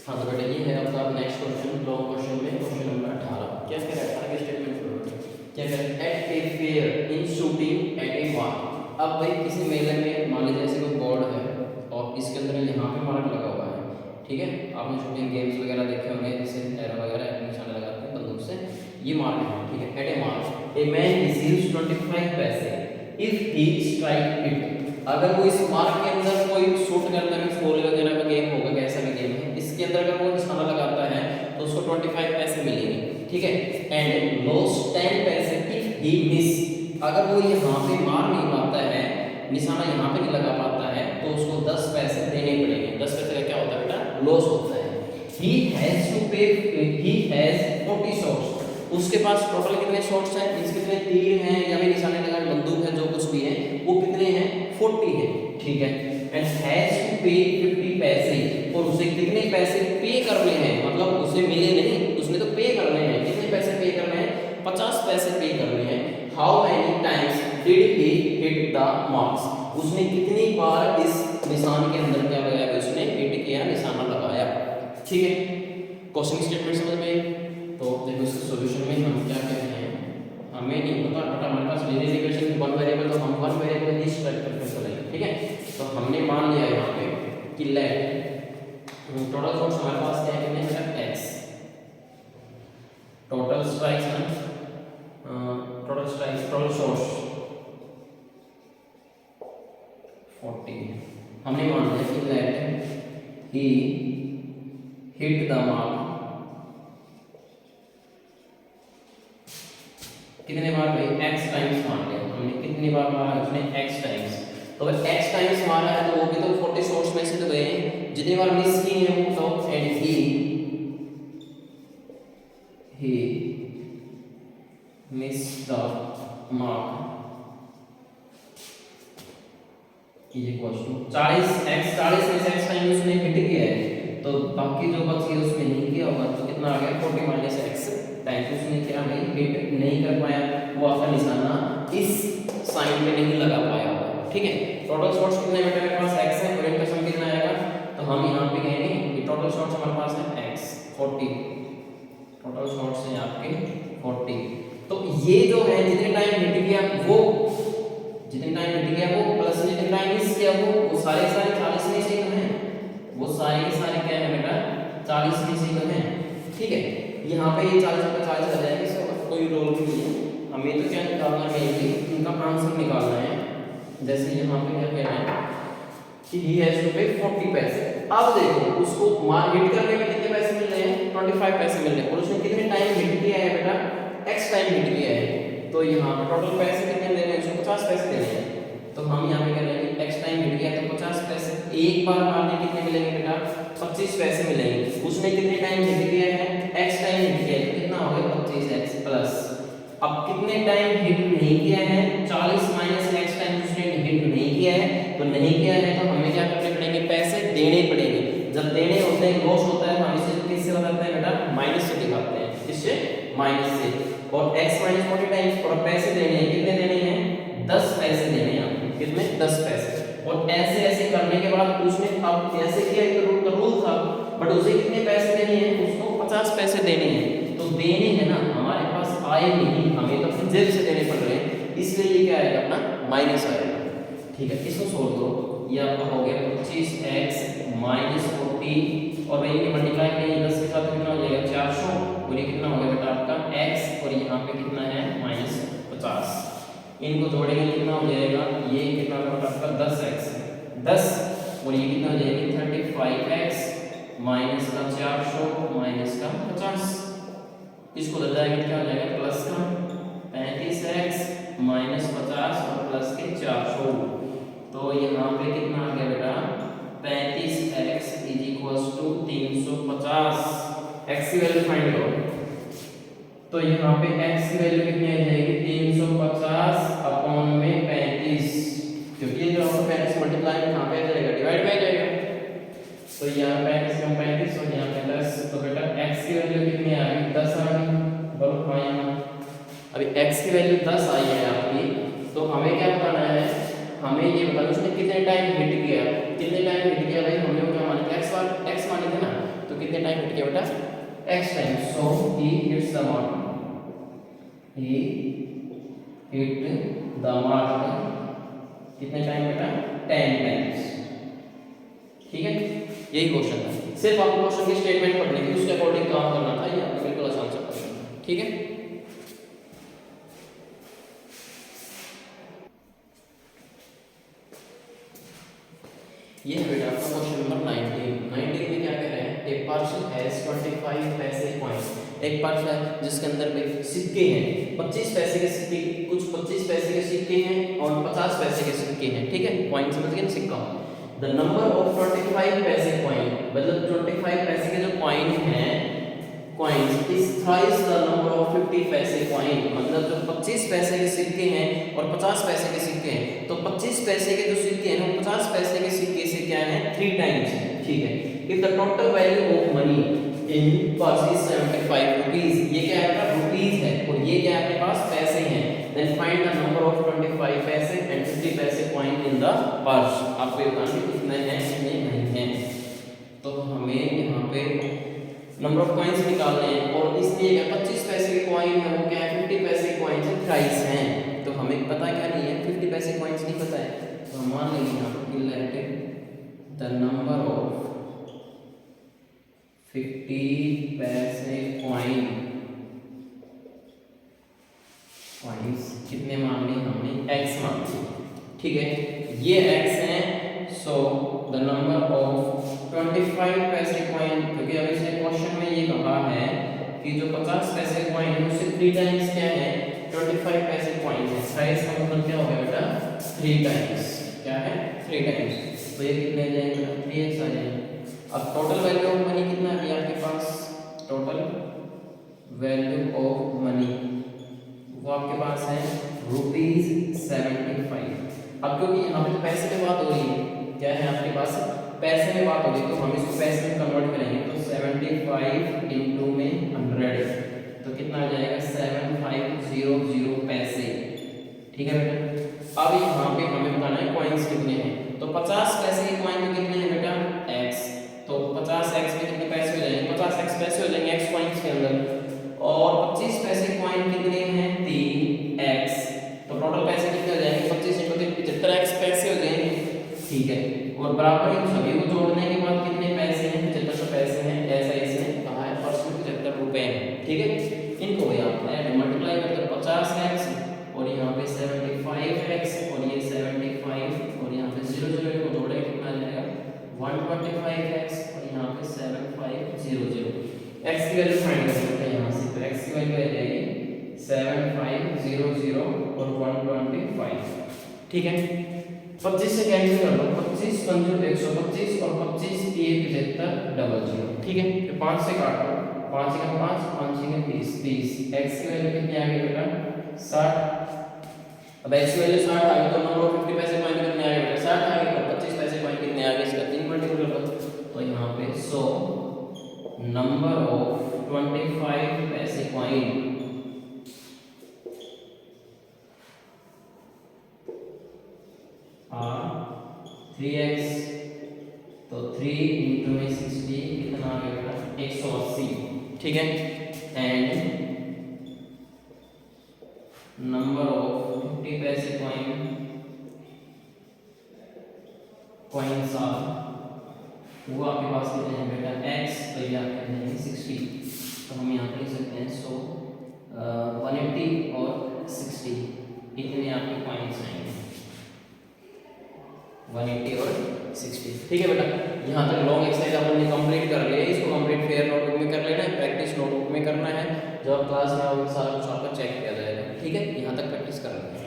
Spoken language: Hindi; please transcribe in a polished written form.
हाँ तो बेटा ये है आपका नेक्स्ट क्वेश्चन, लॉन्ग क्वेश्चन में क्वेश्चन नंबर 18। क्या कह रहा है 18 के स्टेटमेंट करो। क्या कह रहा है, at a fair in shooting at a mark. अब भाई किसी मेले में मान लीजिए ऐसे कोई बोर्ड है और इसके अंदर यहाँ पे मार्क लगा हुआ है, ठीक है। आपने शूटिंग गेम्स वगैरह देखे होंगे, जैसे एरो वगैरह निशाने लगाते हैं बंदूक से, ये मार्क है, ठीक है। At a mark a man receives 25 पैसे इफ ही स्ट्राइक इट। अगर वो इस मार्क के अंदर कोई शूट करता है, फुटबॉल वगैरह का गेम होगा, कैसा भी गेम है, इसके अंदर अगर वो निशाना लगाता है तो उसको 25 पैसे मिलेंगे, ठीक है। एंड लॉस 10 पैसे इफ ही मिस। अगर वो यहाँ पे मार नहीं पाता है, निशाना यहाँ पे नहीं लगा पाता है, तो उसको 10 पैसे देने पड़ेंगे। 10 पैसे का क्या होता है बेटा, लॉस होता है। ही हैज टू पे, ही हैज 40 शॉट्स। उसके पास टोटल कितने शॉट्स हैं, मींस कितने तीर हैं या भी निशाने लगाए बंदूक है, जो कुछ भी है वो कितने हैं, 40 है, ठीक है। एंड हैज टू पे 50 पैसे, और उसे कितने पैसे पे करने हैं, मतलब उसे मिले नहीं, उसने तो पे करने हैं। कितने पैसे पे करने हैं, 50 पैसे पे करने हैं। How many times did he hit the marks. उसने कितनी बार इस निशान के अंदर क्या लगाया, उसने हिट किया, निशाना लगाया, ठीक है। क्वेश्चन स्टेटमेंट समझ में। तो देखो इसके सॉल्यूशन में हम क्या कहते हैं, हमें नहीं पता बट हमारे पास लीनियर इक्वेशन वन वेरिएबल, तो हम वन वेरिएबल ही सिलेक्ट करके चलेंगे, ठीक है। तो हमने मान लिया यहाँ पे कि लेट टोटल शॉट्स हमारे पास क्या है, कितने बेटा, x टोटल स्ट्राइक्स है, टोटल स्ट्राइक्स, टोटल शॉट्स 40। हमने मान लिया कि let he hit the mark कितने बार भाई, x टाइम्स मान लिया हमने। कितनी बार मारा उसने, x टाइम्स। तो अगर x टाइम्स मारा है तो वो भी तो 40 शॉट्स में से तो गए। जितनी बार मिस की है वो तो, and he miss the mark is equal to 40 x, 40 में से x टाइम उसने हिट किया है, तो बाकी जो बची है उसमें नहीं किया होगा, तो कितना आ गया 40 माइनस x टाइम उसने क्या है, हिट नहीं कर पाया, वो आपका निशाना इस साइन पे नहीं लगा पाया होगा, ठीक है। टोटल शॉट्स कितने बेटा मेरे पास x है, और इनका सम कितना आएगा, तो हम यहाँ पे कहेंगे कि टोटल शॉट्स हमारे पास है x 40, टोटल शॉट्स हैं आपके 40। तो ये जो है जितने टाइम हिट किया वो, जितने टाइम हिट किया वो प्लस जितने टाइम मिस किया वो सारे 40 में से है, वो सारे क्या है बेटा 40 में से है, ठीक है। यहाँ पे ये 40 का 40 आ जाएगा, इसका कोई रोल भी नहीं है। हमें तो क्या निकालना है, इनका आंसर निकालना है। जैसे यहाँ पे क्या कह रहे हैं कि ही हैज टू पे 40 पैसे। अब देखो उसको मार हिट करने में कितने पैसे मिल रहे हैं, 25 पैसे मिल रहे हैं, और उसने कितने टाइम हिट किया है बेटा, x टाइम हिट किया है। तो यहाँ पे टोटल पैसे कितने देने हैं, उसको 50 पैसे देने हैं। तो हम यहाँ पे कह रहे हैं कि x टाइम हिट किया तो 50 पैसे, एक बार मारने कितने मिलेंगे बेटा, 25 पैसे मिलेंगे। उसने कितने टाइम हिट किया है, x टाइम हिट किया है, तो कितना हो गया 25x प्लस, अब कितने टाइम हिट नहीं किया है, 40 माइनस x टाइम उसने हिट नहीं किया है, तो नहीं किया है तो हमें क्या करने पड़ेंगे, पैसे देने पड़ेंगे। जब देने होते हैं, लॉस होता है, तो हम इसे किससे बताते हैं बेटा, माइनस से दिखाते हैं, किससे, माइनस से। और x माइनस 40 टाइम्स, और पैसे देने हैं, कितने देने हैं, 10 पैसे देने हैं, कितने, 10 पैसे। और ऐसे ऐसे करने के बाद उसने अब ऐसे किया, तो रूल था, बट उसे कितने पैसे देने हैं, उसको 50 पैसे देने हैं। तो देने हैं ना, हमारे पास आए नहीं, हमें तो फिर जेब से देने पड़ रहे हैं, इसलिए ये क्या आएगा अपना माइनस आएगा, ठीक है। इसको सोल्व करो, ये आपका हो गया 25x माइनस 40, और वही मल्टीप्लाई करेंगे 10 के साथ, कितना हो जाएगा 400, और ये कितना हो गया बेटा आपका x, और यहाँ पे कितना है माइनस 50। इनको जोड़ेंगे कितना हो जाएगा, ये कितना बेटा आपका 10x 10, और ये कितना हो जाएगी 35x माइनस का 400 माइनस का 50। इसको दे जाएगा क्या हो जाएगा, प्लस का 35x माइनस 50 और प्लस के 400। तो यहाँ पे कितना आ गया बेटा 35x is equals to 350। x की वैल्यू फाइंड करो, तो यहाँ पे x की वैल्यू कितनी आ जाएगी 350 अपॉन में 35, क्योंकि जो आपका 35 मल्टीप्लाई में कहाँ पे आ जाएगा, डिवाइड में आ जाएगा। तो यहाँ 35 कम 35 और यहाँ पे 10, तो बेटा x की वैल्यू कितनी आ गई 10 आ गई, बोलो हाँ यहाँ। अभी x की वैल्यू 10 आई है आपकी, तो हमें क्या बताना है, हमें ये बताना उसने कितने टाइम हिट किया, कितने टाइम हिट किया भाई, हमने क्या माना x माने थे ना, तो कितने कितने टाइम हिट किया बेटा, x time. So he hits the mark, he hit the mark कितने टाइम बेटा, 10 टाइम्स। ठीक है, यही क्वेश्चन था। सिर्फ आपको क्वेश्चन की स्टेटमेंट पढ़नी थी, उसके अकॉर्डिंग काम करना था। ये आपका बिल्कुल आसान सा क्वेश्चन है। ठीक है, ये है बेटा आपका क्वेश्चन नंबर 19 में क्या कह रहे हैं, एक पार्सल हैज 25 पैसे कॉइंस। एक पार्सल है जिसके अंदर में सिक्के हैं, 25 पैसे के सिक्के, कुछ 25 पैसे के सिक्के हैं और 50 पैसे के सिक्के हैं। ठीक है, कॉइन समझ गए ना, सिक्का। द नंबर ऑफ 25 पैसे कॉइन, मतलब 25 पैसे के जो कॉइन हैं, coins is thrice the number of 50 पैसे कॉइन, मतलब जो 25 पैसे के सिक्के हैं और 50 पैसे के सिक्के हैं, तो 25 पैसे के जो सिक्के हैं वो 50 पैसे के सिक्के से क्या है, 3 टाइम्स है। ठीक है, if the total value of money in purse is 75 rupees, ये क्या है, रुपीस है, और ये क्या है अपने पास, पैसे हैं, then find the number of 25 पैसे एंड 50 पैसे कॉइन इन द पर्स। आपको बताना कितने हैं, कितने नहीं हैं। तो हमें यहाँ पे नंबर ऑफ कॉइन्स निकालने हैं, और इसलिए क्या 25 पैसे के कॉइन है वो क्या है, 50 पैसे के कॉइन से थ्राइस हैं। तो हमें पता क्या नहीं है, 50 पैसे कॉइन्स नहीं पता है, तो हम मान लेंगे यहाँ पर लेट द नंबर ऑफ 50 पैसे कॉइन्स कितने मान लिए हमने, x मान लिए। ठीक है, ये x है। सो द नंबर ऑफ 25 पैसे कॉइन, क्योंकि अब इसे क्वेश्चन में ये कहा है कि जो 50 पैसे कॉइन है उससे 3 टाइम्स क्या है, 25 पैसे कॉइन है। साइज का मतलब क्या हो गया बेटा, 3 टाइम्स, क्या है, 3 टाइम्स। तो ये कितने आ जाएंगे, 3x आ जाएंगे। अब टोटल वैल्यू ऑफ मनी कितना है आपके पास, टोटल वैल्यू ऑफ मनी वो आपके पास है ₹75। अब क्योंकि यहाँ पे तो पैसे में बात हो रही है, क्या है आपके पास, पैसे में बात हो रही है, तो हम इसको पैसे में कन्वर्ट करेंगे। तो 75 इंटू में 100, तो कितना आ जाएगा, 7500 पैसे। ठीक है बेटा, अब यहाँ पे हमें बताना है कॉइन्स कितने हैं। तो 50 पैसे के कॉइन में कितने हैं बेटा, x, तो 50x में कितने पैसे हो जाएंगे, 50x पैसे हो जाएंगे x कॉइन्स के अंदर, और 25 पैसे कॉइन कितने हैं, 3x, तो टोटल पैसे कितने हो जाएंगे, 25 × 3 75x पैसे हो जाएंगे। ठीक है, और बराबर इन सभी को जोड़ने के बाद कितने पैसे हैं, 75 पैसे हैं। ऐसा इसने कहा है, पर्स में 75 रुपए हैं। ठीक है, इनको भी आप ऐड मल्टीप्लाई करते 50x और यहाँ पे 75x और ये 75 और यहाँ पे 0 को जोड़े कितना आ जाएगा, 125x और यहाँ पे 7500। x की वैल्यू फाइंड कर सकते हैं यहाँ से, तो x की वैल्यू आ जाएगी 7500 और 125। ठीक है, 25 से कैंसिल कर दो, 25 पंजे 125 और 25 1 75 00। ठीक है, तो 5 से काटो, 5 का 5, 5 का 30, 30। x की वैल्यू कितनी आ गई बेटा, 60। अब x की वैल्यू 60 आ गई, तो नंबर ऑफ 50 पैसे कॉइन कितने आ गए बेटा, 60 आ गए, और 25 पैसे कॉइन कितने आ गए, इसका 3 मल्टीपल कर दो। तो यहाँ पे 100 नंबर ऑफ 25 पैसे कॉइन are 3x, तो 3 इंटू में 60 कितना आ गया बेटा, 180। ठीक है, एंड नंबर ऑफ 50 पैसे कॉइन्स आर, वो आपके पास कितने हैं बेटा, x, तो ये आप कहते हैं 60। तो हम यहाँ पे लिख सकते हैं 180 और 60 इतने आपके कॉइन्स आएंगे, 180 और 60। ठीक है बेटा, यहाँ तक लॉन्ग एक्सरसाइज आपने कंप्लीट कर लिया है। इसको कंप्लीट फेयर नोटबुक में कर लेना है, प्रैक्टिस नोटबुक में करना है। जब क्लास में आओगे सारा कुछ आपका चेक किया जाएगा। ठीक है, यहाँ तक प्रैक्टिस कर लेना है।